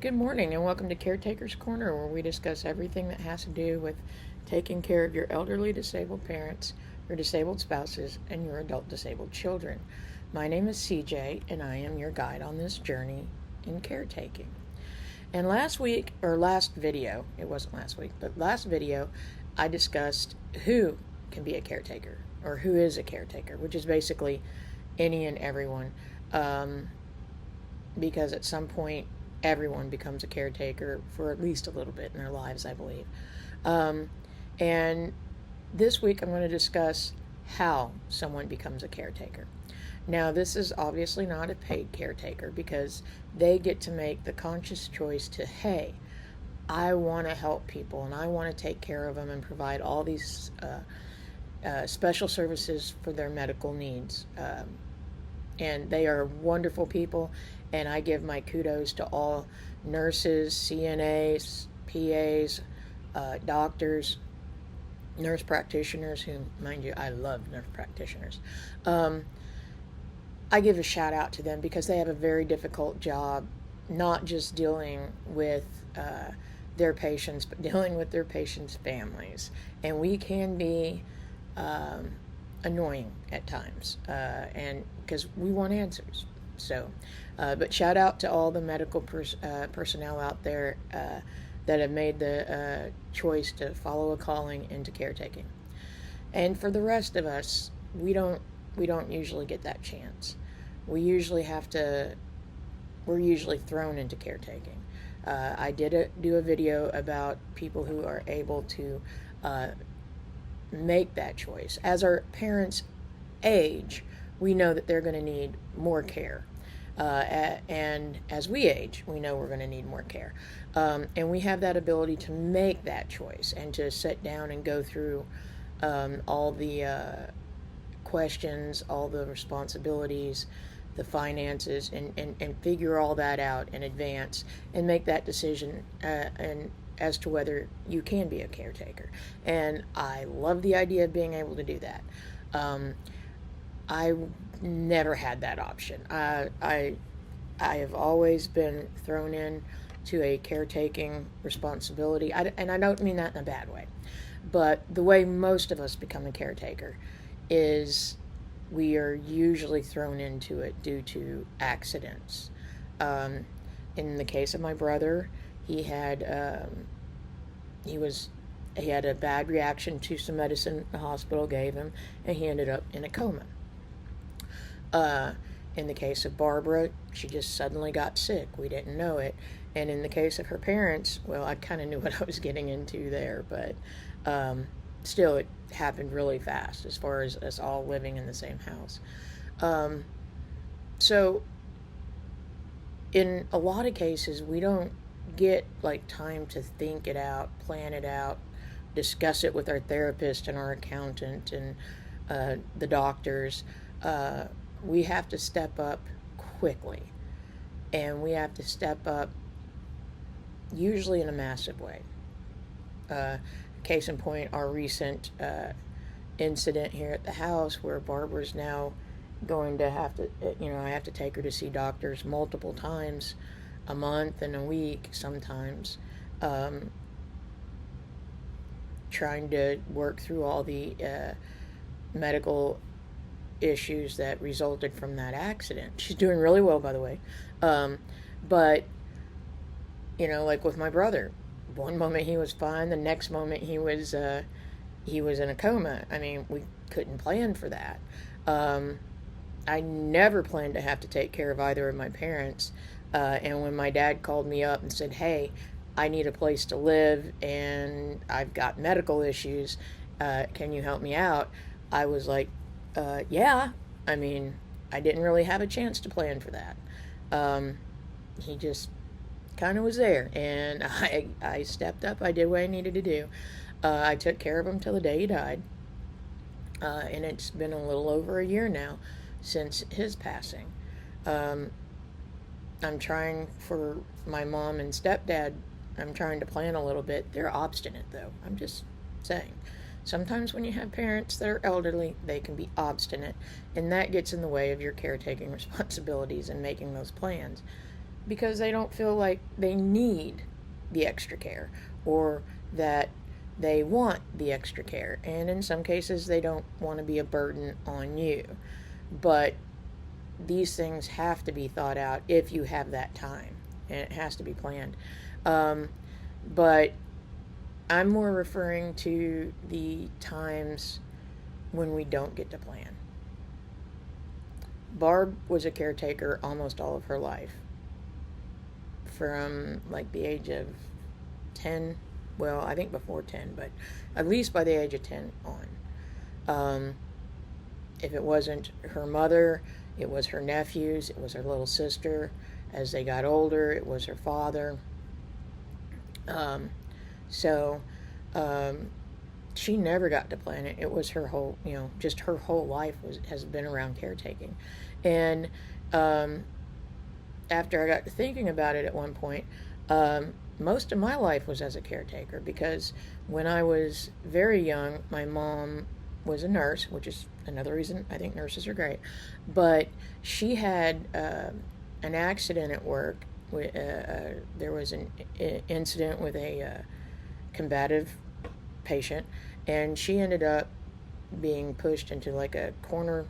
Good morning and welcome to Caretaker's Corner, where we discuss everything that has to do with taking care of your elderly disabled parents, your disabled spouses, and your adult disabled children. My name is CJ and I am your guide on this journey in caretaking. And last video, I discussed who can be a caretaker, or who is a caretaker, which is basically any and everyone, because at some point everyone becomes a caretaker for at least a little bit in their lives, I believe. And this week I'm going to discuss how someone becomes a caretaker. Now, this is obviously not a paid caretaker, because they get to make the conscious choice to, hey, I want to help people and I want to take care of them and provide all these special services for their medical needs. And they are wonderful people, and I give my kudos to all nurses, CNAs, PAs, doctors, nurse practitioners, who, mind you, I love nurse practitioners. I give a shout out to them because they have a very difficult job, not just dealing with their patients, but dealing with their patients' families. And we can be annoying at times, and because we want answers. So, but shout out to all the medical personnel out there that have made the choice to follow a calling into caretaking. And for the rest of us, we don't usually get that chance. We're usually thrown into caretaking. I did do a video about people who are able to make that choice. As our parents age, we know that they're going to need more care. And as we age, we know we're going to need more care. And we have that ability to make that choice and to sit down and go through all the questions, all the responsibilities, the finances, and figure all that out in advance and make that decision and as to whether you can be a caretaker. And I love the idea of being able to do that. I never had that option. I have always been thrown in to a caretaking responsibility, and I don't mean that in a bad way, but the way most of us become a caretaker is we are usually thrown into it due to accidents. In the case of my brother, he had a bad reaction to some medicine the hospital gave him, and he ended up in a coma. In the case of Barbara, she just suddenly got sick. We didn't know it. And in the case of her parents, well, I kind of knew what I was getting into there, but still, it happened really fast as far as us all living in the same house. So in a lot of cases, we don't get time to think it out, plan it out, discuss it with our therapist and our accountant and the doctors. We have to step up quickly, and we have to step up usually in a massive way. Case in point, our recent incident here at the house, where Barbara's now going to have to, I have to take her to see doctors multiple times a month and a week sometimes, trying to work through all the medical issues that resulted from that accident. She's doing really well, by the way. But, like with my brother, one moment he was fine, the next moment he was in a coma. I mean, we couldn't plan for that. I never planned to have to take care of either of my parents. And when my dad called me up and said, hey, I need a place to live and I've got medical issues, can you help me out? I was like, yeah. I mean, I didn't really have a chance to plan for that. He just kind of was there, and I stepped up. I did what I needed to do. I took care of him till the day he died, and it's been a little over a year now since his passing. I'm trying for my mom and stepdad, I'm trying to plan a little bit. They're obstinate, though. I'm just saying. Sometimes when you have parents that are elderly, they can be obstinate, and that gets in the way of your caretaking responsibilities and making those plans. because they don't feel like they need the extra care, or that they want the extra care. And in some cases, they don't want to be a burden on you. But these things have to be thought out if you have that time, and it has to be planned. But I'm more referring to the times when we don't get to plan. Barb was a caretaker almost all of her life, from like the age of 10, well, I think before 10, but at least by the age of 10 on. If it wasn't her mother, it was her nephews, it was her little sister. As they got older, it was her father. She never got to plan it. It was her whole, just her whole life has been around caretaking. And after I got to thinking about it at one point, most of my life was as a caretaker, because when I was very young, my mom was a nurse, which is another reason I think nurses are great. But she had an accident at work. There was an incident with a combative patient, and she ended up being pushed into like a corner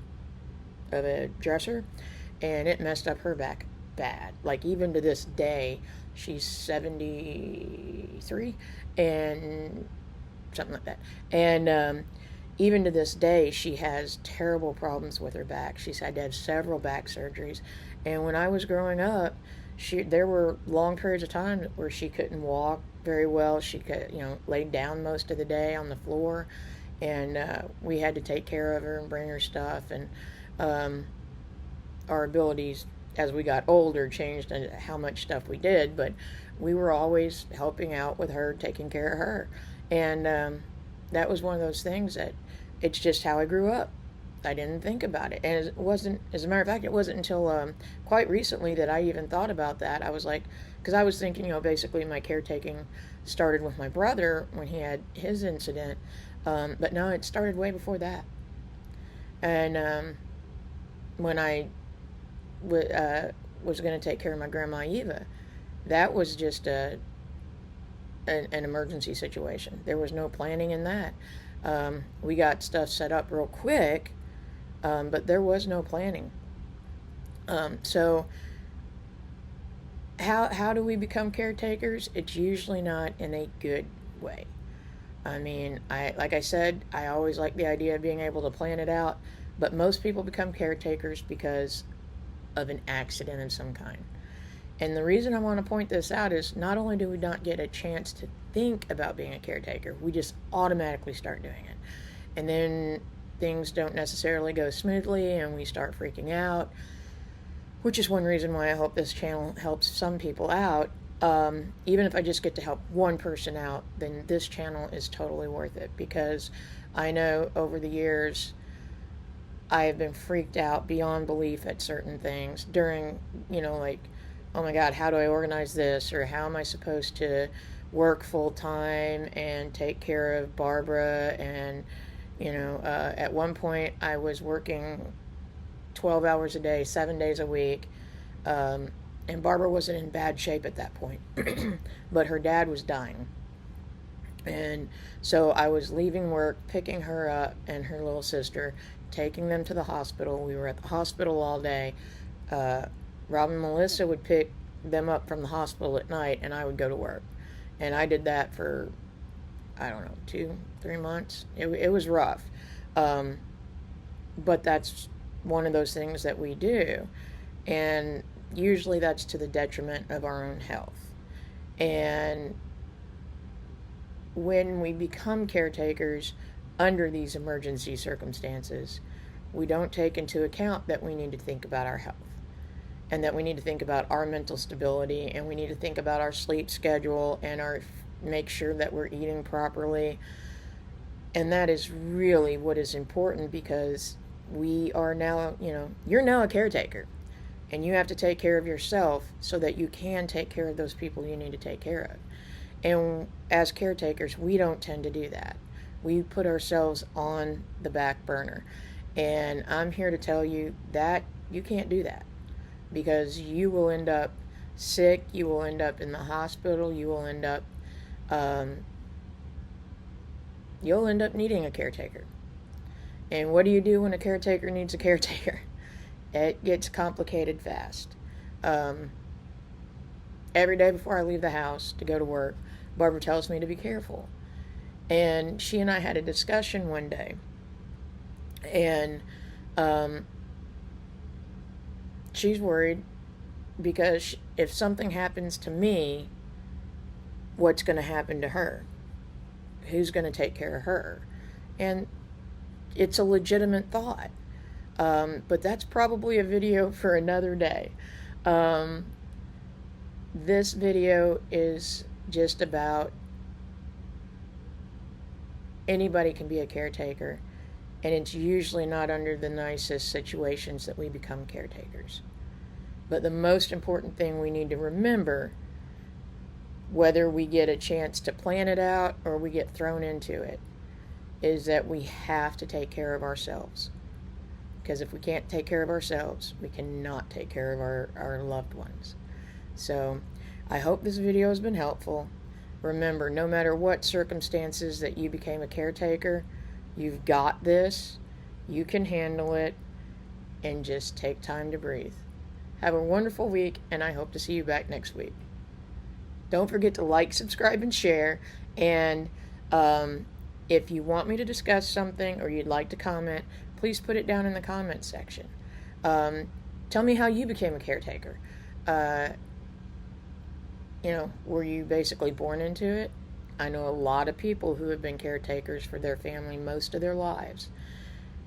of a dresser, and it messed up her back bad. Like, even to this day, she's 73 and something like that. And even to this day, she has terrible problems with her back. She's had to have several back surgeries. And when I was growing up, there were long periods of time where she couldn't walk very well. She could, laid down most of the day on the floor, and we had to take care of her and bring her stuff. And our abilities as we got older changed in how much stuff we did, but we were always helping out with her, taking care of her. And that was one of those things that it's just how I grew up. I didn't think about it. And it wasn't, as a matter of fact, it wasn't until quite recently that I even thought about that. I was like, because I was thinking, basically my caretaking started with my brother when he had his incident, but no, it started way before that. And when I was going to take care of my grandma Eva, that was just an emergency situation. There was no planning in that. We got stuff set up real quick, but there was no planning. So how do we become caretakers? It's usually not in a good way. I mean, like I said, I always like the idea of being able to plan it out, but most people become caretakers because of an accident of some kind. And the reason I want to point this out is not only do we not get a chance to think about being a caretaker, we just automatically start doing it. And then things don't necessarily go smoothly and we start freaking out, which is one reason why I hope this channel helps some people out. Even if I just get to help one person out, then this channel is totally worth it, because I know over the years I have been freaked out beyond belief at certain things during, like, oh my God, how do I organize this? Or how am I supposed to work full time and take care of Barbara? And, at one point I was working 12 hours a day, 7 days a week. And Barbara wasn't in bad shape at that point, but her dad was dying. And so I was leaving work, picking her up and her little sister, taking them to the hospital. We were at the hospital all day. Rob and Melissa would pick them up from the hospital at night, and I would go to work. And I did that for, I don't know, 2-3 months. It was rough. But that's one of those things that we do. And usually that's to the detriment of our own health. And when we become caretakers under these emergency circumstances, we don't take into account that we need to think about our health, and that we need to think about our mental stability, and we need to think about our sleep schedule and make sure that we're eating properly. And that is really what is important, because we are now, you're now a caretaker, and you have to take care of yourself so that you can take care of those people you need to take care of. And as caretakers, we don't tend to do that. We put ourselves on the back burner. And I'm here to tell you that you can't do that, because you will end up sick. You will end up in the hospital. You'll end up needing a caretaker. And what do you do when a caretaker needs a caretaker? It gets complicated fast. Every day before I leave the house to go to work, Barbara tells me to be careful. And she and I had a discussion one day. And she's worried because if something happens to me, what's going to happen to her? Who's going to take care of her? And it's a legitimate thought. But that's probably a video for another day. This video is just about anybody can be a caretaker, and it's usually not under the nicest situations that we become caretakers. But the most important thing we need to remember, whether we get a chance to plan it out or we get thrown into it, is that we have to take care of ourselves. Because if we can't take care of ourselves, we cannot take care of our loved ones. So I hope this video has been helpful. Remember, no matter what circumstances that you became a caretaker, you've got this, you can handle it, and just take time to breathe. Have a wonderful week, and I hope to see you back next week. Don't forget to like, subscribe, and share. And if you want me to discuss something or you'd like to comment, please put it down in the comments section. Tell me how you became a caretaker. Were you basically born into it? I know a lot of people who have been caretakers for their family most of their lives.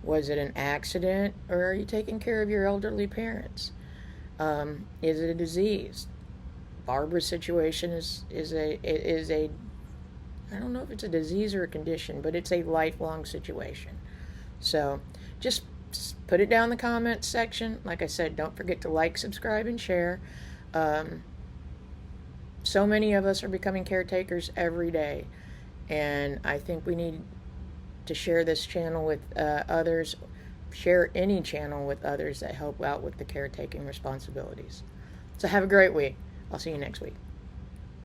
Was it an accident, or are you taking care of your elderly parents? Is it a disease? Barbara's situation is a I don't know if it's a disease or a condition, but it's a lifelong situation. So just put it down in the comments section. Like I said, don't forget to like, subscribe, and share. So many of us are becoming caretakers every day, and I think we need to share this channel with others. Share any channel with others that help out with the caretaking responsibilities. So have a great week. I'll see you next week.